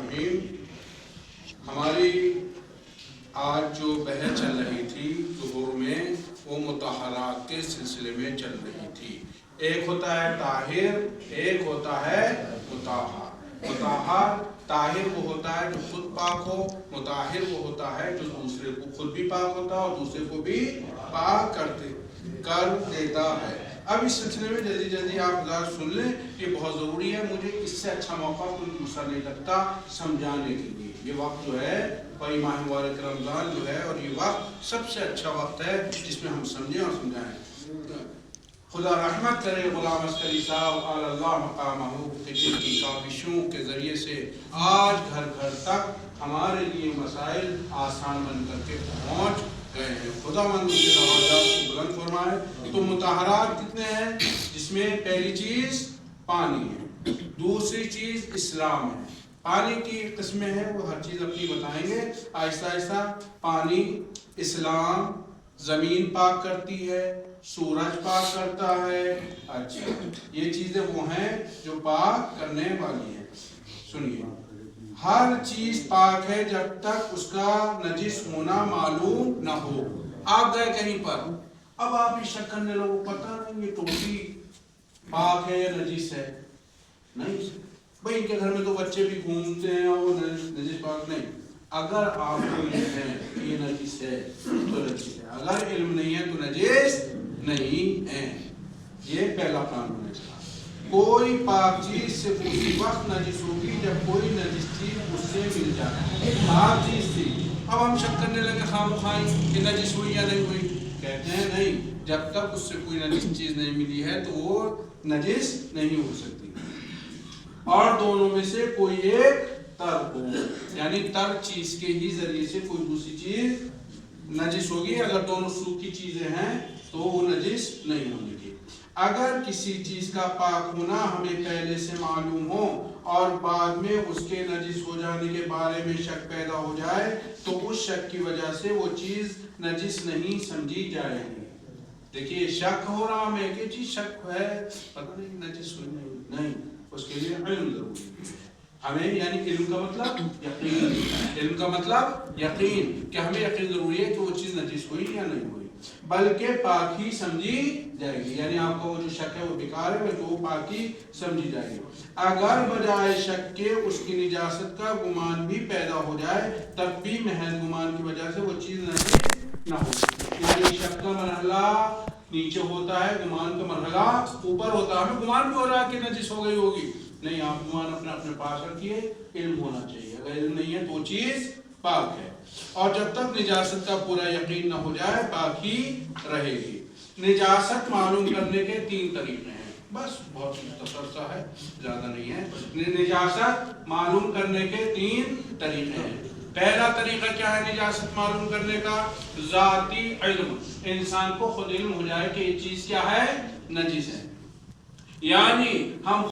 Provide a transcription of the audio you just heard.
الرحیم. ہماری آج جو بحث چل رہی تھی ظہور میں وہ مطہرات کے سلسلے میں چل رہی تھی. ایک ہوتا ہے طاہر، ایک ہوتا ہے مطہر. مطہر طاہر وہ ہوتا ہے جو خود پاک ہو، مطہر وہ ہوتا ہے جو دوسرے کو خود بھی پاک ہوتا ہے اور دوسرے کو بھی پاک کر دیتا ہے. اب اس سلسلے میں جلدی جلدی آپ حضرات سن لیں، یہ بہت ضروری ہے. مجھے اس سے اچھا موقع کوئی دوسرا نہیں لگتا سمجھانے کے لیے. یہ وقت جو ہے بھائی ماہ مبارک رمضان جو ہے، اور یہ وقت سب سے اچھا وقت ہے جس میں ہم سمجھیں اور سمجھائیں. خدا رحمت کرے غلام عسکری صاحب اعلی اللہ مقامہ کے جن کی کاوشوں کے ذریعے سے آج گھر گھر تک ہمارے لیے مسائل آسان بن کر کے پہنچ گئے ہیں. خدا مند کے درجات کو بلند فرمائے. تو مطہرات کتنے ہیں؟ جس میں پہلی چیز پانی ہے، دوسری چیز اسلام ہے. پانی کی قسمیں ہیں، وہ ہر چیز اپنی بتائیں گے آہستہ آہستہ. پانی، اسلام، زمین پاک کرتی ہے، سورج پاک کرتا ہے. اچھا، یہ چیزیں وہ ہیں جو پاک کرنے والی ہیں. سنیے، ہر چیز پاک ہے جب تک اس کا نجس ہونا معلوم نہ ہو. آپ گئے کہیں پر، اب آپ یہ شک کرنے لوگوں پتہ نہیں یہ ٹوپی پاک ہے یا نجس ہے. نہیں بھائی، ان کے گھر میں تو بچے بھی گھومتے ہیں اور وہ نجس پاک نہیں. اگر آپ کو علم ہے کہ یہ نجس ہے تو نجس ہے، اگر علم نہیں ہے تو نجس نہیں ہے. یہ پہلا قانون ہے. کوئی پاک چیز صرف اسی وقت نجس ہوگی جب کوئی نجس چیز اس سے مل جائے. پاک چیز تھی، اب ہم شک کرنے لگے خام خواہ کہ نجس ہوئی یا نہیں ہوئی. کہتے ہیں نہیں، جب تک اس سے کوئی نجس چیز نہیں ملی ہے تو وہ نجس نہیں ہو سکتی. اور دونوں میں سے کوئی ایک تر ہو، یعنی تر چیز کے ہی ذریعے سے کوئی دوسری چیز نجس ہوگی. اگر دونوں سوکھی چیزیں ہیں تو وہ نجس نہیں ہوں گی. اگر کسی چیز کا پاک ہونا ہمیں پہلے سے معلوم ہو اور بعد میں اس کے نجس ہو جانے کے بارے میں شک پیدا ہو جائے تو اس شک کی وجہ سے وہ چیز نجس نہیں سمجھی جائے گی. دیکھیے، شک ہو رہا ہمیں کہ چیز شک ہے، پتہ نہیں نجس ہوئی نہیں، اس کے لیے علم ضروری ہے ہمیں. یعنی علم کا مطلب یقین، علم کا مطلب یقین، کہ ہمیں یقین ضروری ہے کہ وہ چیز نجس ہوئی یا نہیں ہوئی، بلکہ پاکی سمجھی جائے گی. یعنی آپ کا وہ جو شک ہے وہ بیکار ہے، بلکہ وہ پاکی سمجھی جائے گی. اگر بجائے شک کے اس کی نجاست کا گمان بھی پیدا ہو جائے تب بھی محض گمان کی وجہ سے وہ چیز نجس نہ ہو. یعنی شک کا مرحلہ نیچے ہوتا ہے، گمان کا مرحلہ اوپر ہوتا ہے. ہمیں گمان بھی ہو رہا ہے کہ نجس ہو گئی ہوگی. نہیں، آپ گمان اپنے پاس رکھیے. علم ہونا چاہیے. اگر علم نہیں ہے تو وہ چیز پاک ہے. اور جب تک نجاست کا پورا یقین نہ ہو جائے پاک ہی رہے گی. نجاست معلوم کرنے کے 3 طریقے ہیں. بس بہت مختصر سا ہے، زیادہ نہیں ہے. نجاست معلوم کرنے کے 3 طریقے ہیں. پہلا طریقہ کیا ہے نجاست معلوم کرنے کا؟ ذاتی علم. انسان کو خود علم ہو جائے کہ یہ چیز کیا ہے، نجس ہے. یعنی ہم